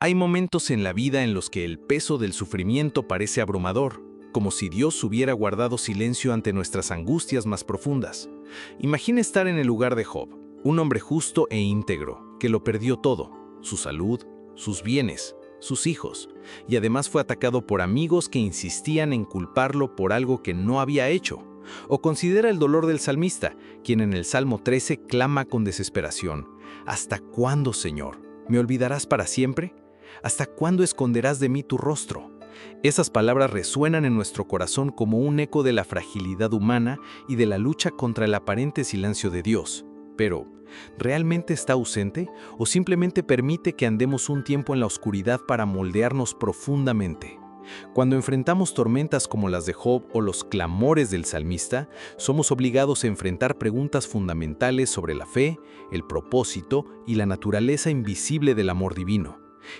Hay momentos en la vida en los que el peso del sufrimiento parece abrumador, como si Dios hubiera guardado silencio ante nuestras angustias más profundas. Imagina estar en el lugar de Job, un hombre justo e íntegro, que lo perdió todo: su salud, sus bienes, sus hijos, y además fue atacado por amigos que insistían en culparlo por algo que no había hecho. O considera el dolor del salmista, quien en el Salmo 13 clama con desesperación: ¿Hasta cuándo, Señor? ¿Me olvidarás para siempre? ¿Hasta cuándo esconderás de mí tu rostro? Esas palabras resuenan en nuestro corazón como un eco de la fragilidad humana y de la lucha contra el aparente silencio de Dios. Pero, ¿realmente está ausente o simplemente permite que andemos un tiempo en la oscuridad para moldearnos profundamente? Cuando enfrentamos tormentas como las de Job o los clamores del salmista, somos obligados a enfrentar preguntas fundamentales sobre la fe, el propósito y la naturaleza invisible del amor divino.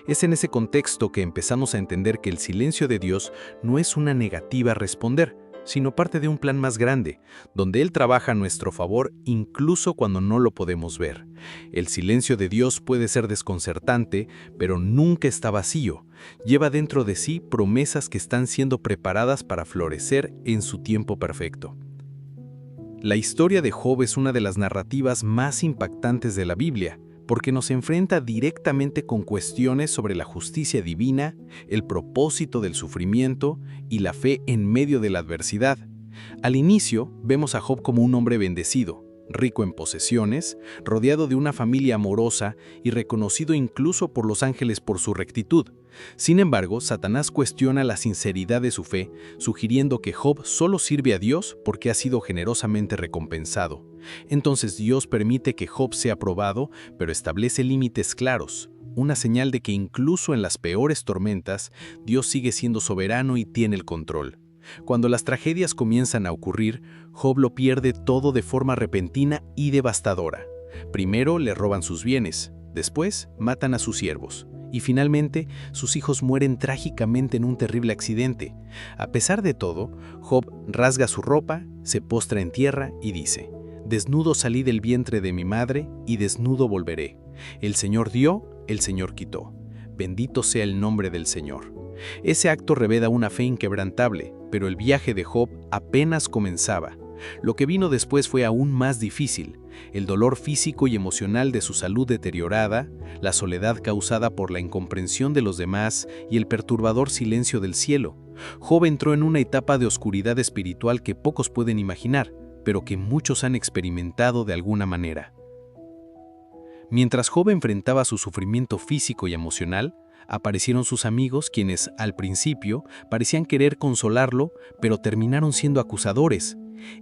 Es en ese contexto que empezamos a entender que el silencio de Dios no es una negativa a responder, sino parte de un plan más grande, donde Él trabaja a nuestro favor incluso cuando no lo podemos ver. El silencio de Dios puede ser desconcertante, pero nunca está vacío. Lleva dentro de sí promesas que están siendo preparadas para florecer en su tiempo perfecto. La historia de Job es una de las narrativas más impactantes de la Biblia, porque nos enfrenta directamente con cuestiones sobre la justicia divina, el propósito del sufrimiento y la fe en medio de la adversidad. Al inicio, vemos a Job como un hombre bendecido, rico en posesiones, rodeado de una familia amorosa y reconocido incluso por los ángeles por su rectitud. Sin embargo, Satanás cuestiona la sinceridad de su fe, sugiriendo que Job solo sirve a Dios porque ha sido generosamente recompensado. Entonces Dios permite que Job sea probado, pero establece límites claros, una señal de que incluso en las peores tormentas, Dios sigue siendo soberano y tiene el control. Cuando las tragedias comienzan a ocurrir, Job lo pierde todo de forma repentina y devastadora. Primero le roban sus bienes, después matan a sus siervos, y finalmente sus hijos mueren trágicamente en un terrible accidente. A pesar de todo, Job rasga su ropa, se postra en tierra y dice: «Desnudo salí del vientre de mi madre, y desnudo volveré. El Señor dio, el Señor quitó. Bendito sea el nombre del Señor». Ese acto revela una fe inquebrantable, pero el viaje de Job apenas comenzaba. Lo que vino después fue aún más difícil: el dolor físico y emocional de su salud deteriorada, la soledad causada por la incomprensión de los demás y el perturbador silencio del cielo. Job entró en una etapa de oscuridad espiritual que pocos pueden imaginar, pero que muchos han experimentado de alguna manera. Mientras Job enfrentaba su sufrimiento físico y emocional, aparecieron sus amigos, quienes, al principio, parecían querer consolarlo, pero terminaron siendo acusadores.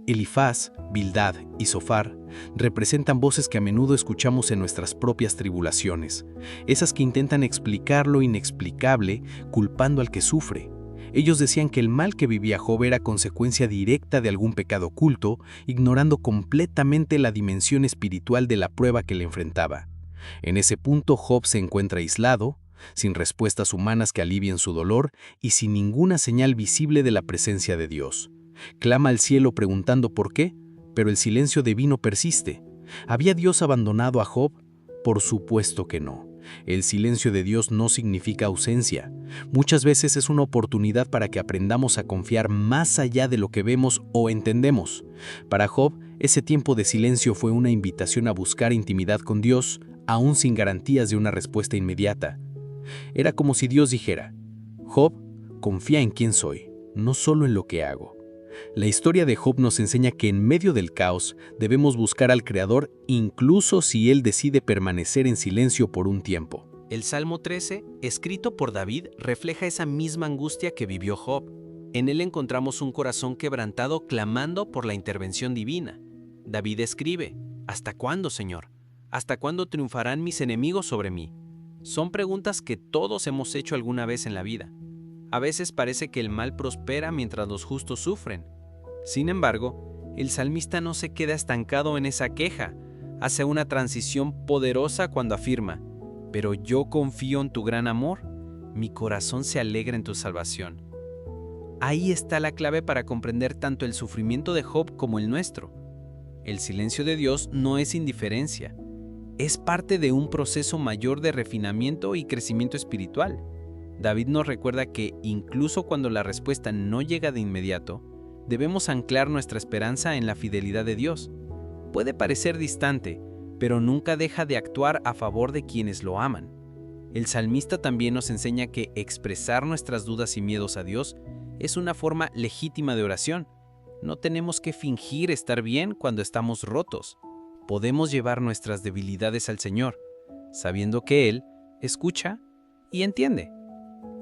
Elifaz, Bildad y Zofar representan voces que a menudo escuchamos en nuestras propias tribulaciones, esas que intentan explicar lo inexplicable, culpando al que sufre. Ellos decían que el mal que vivía Job era consecuencia directa de algún pecado oculto, ignorando completamente la dimensión espiritual de la prueba que le enfrentaba. En ese punto, Job se encuentra aislado, sin respuestas humanas que alivien su dolor y sin ninguna señal visible de la presencia de Dios. Clama al cielo preguntando por qué, pero el silencio divino persiste. ¿Había Dios abandonado a Job? Por supuesto que no. El silencio de Dios no significa ausencia. Muchas veces es una oportunidad para que aprendamos a confiar más allá de lo que vemos o entendemos. Para Job, ese tiempo de silencio fue una invitación a buscar intimidad con Dios, aún sin garantías de una respuesta inmediata. Era como si Dios dijera: «Job, confía en quién soy, no solo en lo que hago». La historia de Job nos enseña que en medio del caos debemos buscar al Creador incluso si Él decide permanecer en silencio por un tiempo. El Salmo 13, escrito por David, refleja esa misma angustia que vivió Job. En él encontramos un corazón quebrantado clamando por la intervención divina. David escribe: «¿Hasta cuándo, Señor? ¿Hasta cuándo triunfarán mis enemigos sobre mí?». Son preguntas que todos hemos hecho alguna vez en la vida. A veces parece que el mal prospera mientras los justos sufren. Sin embargo, el salmista no se queda estancado en esa queja. Hace una transición poderosa cuando afirma: «Pero yo confío en tu gran amor, mi corazón se alegra en tu salvación». Ahí está la clave para comprender tanto el sufrimiento de Job como el nuestro. El silencio de Dios no es indiferencia, Es parte de un proceso mayor de refinamiento y crecimiento espiritual. David nos recuerda que incluso cuando la respuesta no llega de inmediato, debemos anclar nuestra esperanza en la fidelidad de Dios. Puede parecer distante, pero nunca deja de actuar a favor de quienes lo aman. El salmista también nos enseña que expresar nuestras dudas y miedos a Dios es una forma legítima de oración. No tenemos que fingir estar bien cuando estamos rotos. Podemos llevar nuestras debilidades al Señor, sabiendo que Él escucha y entiende.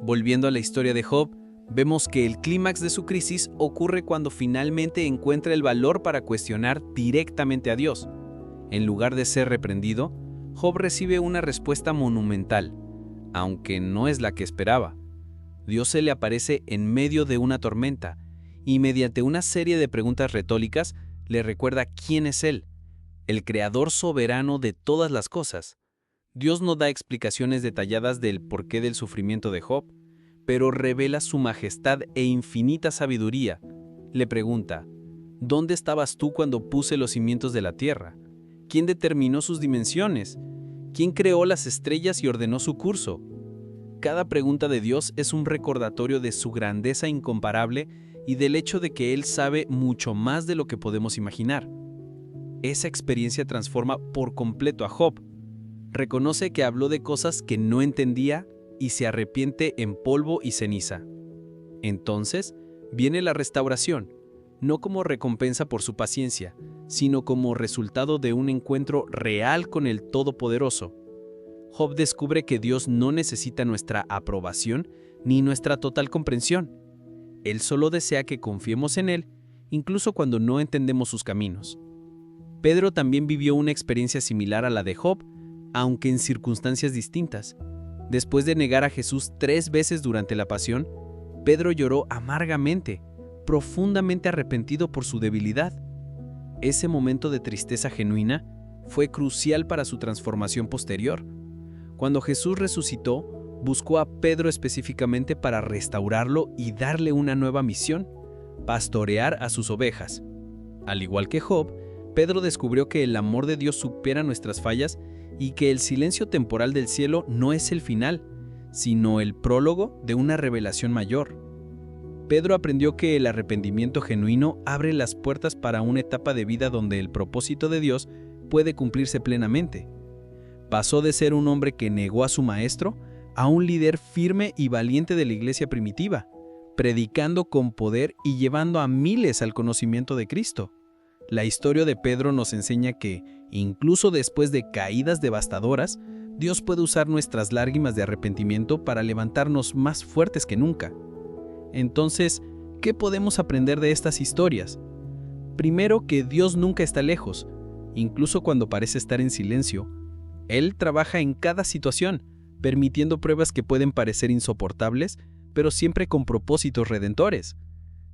Volviendo a la historia de Job, vemos que el clímax de su crisis ocurre cuando finalmente encuentra el valor para cuestionar directamente a Dios. En lugar de ser reprendido, Job recibe una respuesta monumental, aunque no es la que esperaba. Dios se le aparece en medio de una tormenta y mediante una serie de preguntas retóricas le recuerda quién es Él, el creador soberano de todas las cosas. Dios no da explicaciones detalladas del porqué del sufrimiento de Job, pero revela su majestad e infinita sabiduría. Le pregunta, ¿dónde estabas tú cuando puse los cimientos de la tierra? ¿Quién determinó sus dimensiones? ¿Quién creó las estrellas y ordenó su curso? Cada pregunta de Dios es un recordatorio de su grandeza incomparable y del hecho de que Él sabe mucho más de lo que podemos imaginar. Esa experiencia transforma por completo a Job. Reconoce que habló de cosas que no entendía y se arrepiente en polvo y ceniza. Entonces, viene la restauración, no como recompensa por su paciencia, sino como resultado de un encuentro real con el Todopoderoso. Job descubre que Dios no necesita nuestra aprobación ni nuestra total comprensión. Él solo desea que confiemos en Él, incluso cuando no entendemos sus caminos. Pedro también vivió una experiencia similar a la de Job, aunque en circunstancias distintas. Después de negar a Jesús 3 veces durante la pasión, Pedro lloró amargamente, profundamente arrepentido por su debilidad. Ese momento de tristeza genuina fue crucial para su transformación posterior. Cuando Jesús resucitó, buscó a Pedro específicamente para restaurarlo y darle una nueva misión: pastorear a sus ovejas. Al igual que Job, Pedro descubrió que el amor de Dios supera nuestras fallas y que el silencio temporal del cielo no es el final, sino el prólogo de una revelación mayor. Pedro aprendió que el arrepentimiento genuino abre las puertas para una etapa de vida donde el propósito de Dios puede cumplirse plenamente. Pasó de ser un hombre que negó a su maestro a un líder firme y valiente de la iglesia primitiva, predicando con poder y llevando a miles al conocimiento de Cristo. La historia de Pedro nos enseña que, incluso después de caídas devastadoras, Dios puede usar nuestras lágrimas de arrepentimiento para levantarnos más fuertes que nunca. Entonces, ¿qué podemos aprender de estas historias? Primero, que Dios nunca está lejos, incluso cuando parece estar en silencio. Él trabaja en cada situación, permitiendo pruebas que pueden parecer insoportables, pero siempre con propósitos redentores.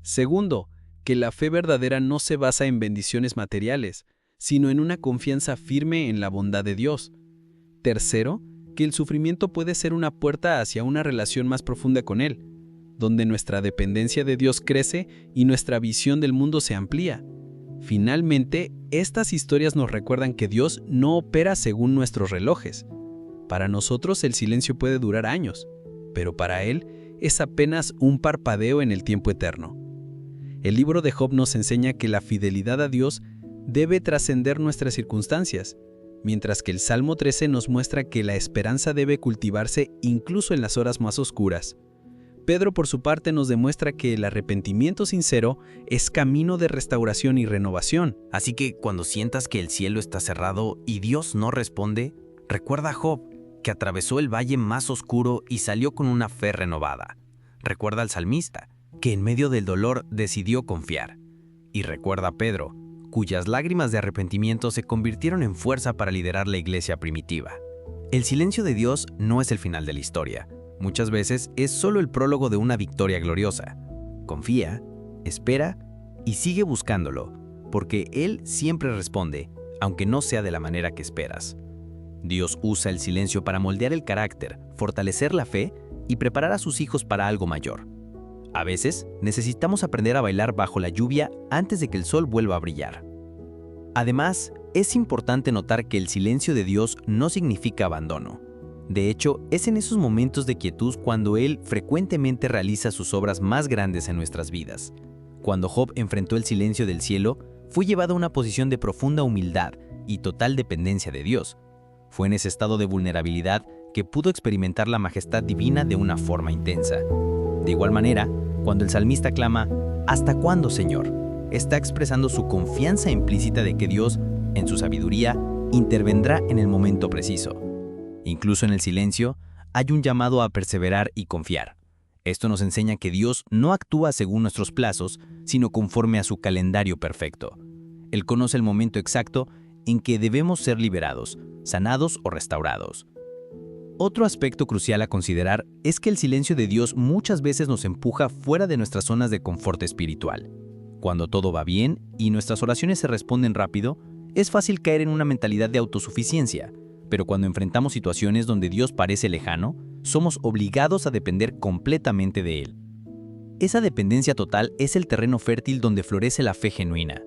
Segundo, que la fe verdadera no se basa en bendiciones materiales, sino en una confianza firme en la bondad de Dios. Tercero, que el sufrimiento puede ser una puerta hacia una relación más profunda con Él, donde nuestra dependencia de Dios crece y nuestra visión del mundo se amplía. Finalmente, estas historias nos recuerdan que Dios no opera según nuestros relojes. Para nosotros el silencio puede durar años, pero para Él es apenas un parpadeo en el tiempo eterno. El libro de Job nos enseña que la fidelidad a Dios debe trascender nuestras circunstancias, mientras que el Salmo 13 nos muestra que la esperanza debe cultivarse incluso en las horas más oscuras. Pedro, por su parte, nos demuestra que el arrepentimiento sincero es camino de restauración y renovación. Así que cuando sientas que el cielo está cerrado y Dios no responde, recuerda a Job, que atravesó el valle más oscuro y salió con una fe renovada. Recuerda al salmista, que en medio del dolor decidió confiar. Y recuerda a Pedro, cuyas lágrimas de arrepentimiento se convirtieron en fuerza para liderar la iglesia primitiva. El silencio de Dios no es el final de la historia. Muchas veces es solo el prólogo de una victoria gloriosa. Confía, espera y sigue buscándolo, porque Él siempre responde, aunque no sea de la manera que esperas. Dios usa el silencio para moldear el carácter, fortalecer la fe y preparar a sus hijos para algo mayor. A veces necesitamos aprender a bailar bajo la lluvia antes de que el sol vuelva a brillar. Además, es importante notar que el silencio de Dios no significa abandono. De hecho, es en esos momentos de quietud cuando Él frecuentemente realiza sus obras más grandes en nuestras vidas. Cuando Job enfrentó el silencio del cielo, fue llevado a una posición de profunda humildad y total dependencia de Dios. Fue en ese estado de vulnerabilidad que pudo experimentar la majestad divina de una forma intensa. De igual manera, cuando el salmista clama, «¿Hasta cuándo, Señor?», está expresando su confianza implícita de que Dios, en su sabiduría, intervendrá en el momento preciso. Incluso en el silencio, hay un llamado a perseverar y confiar. Esto nos enseña que Dios no actúa según nuestros plazos, sino conforme a su calendario perfecto. Él conoce el momento exacto en que debemos ser liberados, sanados o restaurados. Otro aspecto crucial a considerar es que el silencio de Dios muchas veces nos empuja fuera de nuestras zonas de confort espiritual. Cuando todo va bien y nuestras oraciones se responden rápido, es fácil caer en una mentalidad de autosuficiencia, pero cuando enfrentamos situaciones donde Dios parece lejano, somos obligados a depender completamente de Él. Esa dependencia total es el terreno fértil donde florece la fe genuina.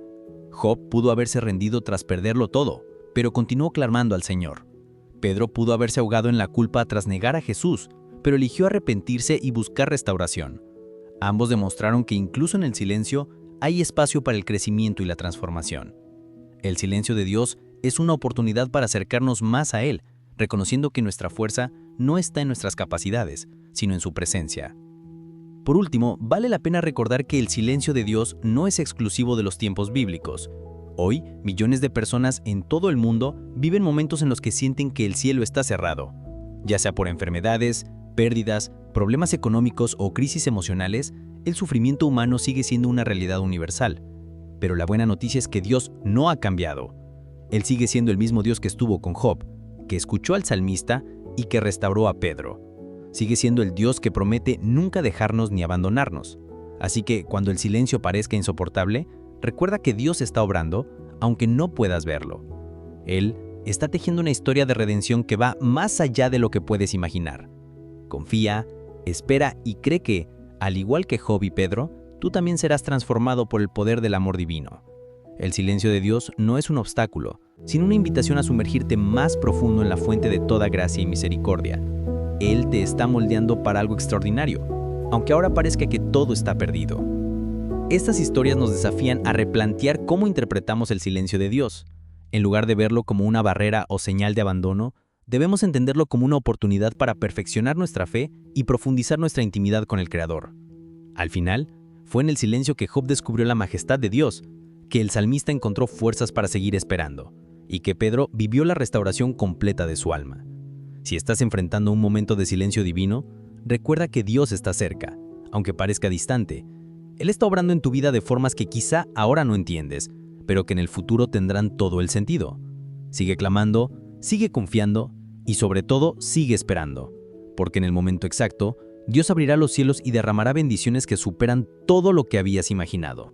Job pudo haberse rendido tras perderlo todo, pero continuó clamando al Señor. Pedro pudo haberse ahogado en la culpa tras negar a Jesús, pero eligió arrepentirse y buscar restauración. Ambos demostraron que incluso en el silencio hay espacio para el crecimiento y la transformación. El silencio de Dios es una oportunidad para acercarnos más a Él, reconociendo que nuestra fuerza no está en nuestras capacidades, sino en su presencia. Por último, vale la pena recordar que el silencio de Dios no es exclusivo de los tiempos bíblicos. Hoy, millones de personas en todo el mundo viven momentos en los que sienten que el cielo está cerrado. Ya sea por enfermedades, pérdidas, problemas económicos o crisis emocionales, el sufrimiento humano sigue siendo una realidad universal. Pero la buena noticia es que Dios no ha cambiado. Él sigue siendo el mismo Dios que estuvo con Job, que escuchó al salmista y que restauró a Pedro. Sigue siendo el Dios que promete nunca dejarnos ni abandonarnos. Así que cuando el silencio parezca insoportable, recuerda que Dios está obrando, aunque no puedas verlo. Él está tejiendo una historia de redención que va más allá de lo que puedes imaginar. Confía, espera y cree que, al igual que Job y Pedro, tú también serás transformado por el poder del amor divino. El silencio de Dios no es un obstáculo, sino una invitación a sumergirte más profundo en la fuente de toda gracia y misericordia. Él te está moldeando para algo extraordinario, aunque ahora parezca que todo está perdido. Estas historias nos desafían a replantear cómo interpretamos el silencio de Dios. En lugar de verlo como una barrera o señal de abandono, debemos entenderlo como una oportunidad para perfeccionar nuestra fe y profundizar nuestra intimidad con el Creador. Al final, fue en el silencio que Job descubrió la majestad de Dios, que el salmista encontró fuerzas para seguir esperando, y que Pedro vivió la restauración completa de su alma. Si estás enfrentando un momento de silencio divino, recuerda que Dios está cerca, aunque parezca distante. Él está obrando en tu vida de formas que quizá ahora no entiendes, pero que en el futuro tendrán todo el sentido. Sigue clamando, sigue confiando y sobre todo sigue esperando, porque en el momento exacto, Dios abrirá los cielos y derramará bendiciones que superan todo lo que habías imaginado.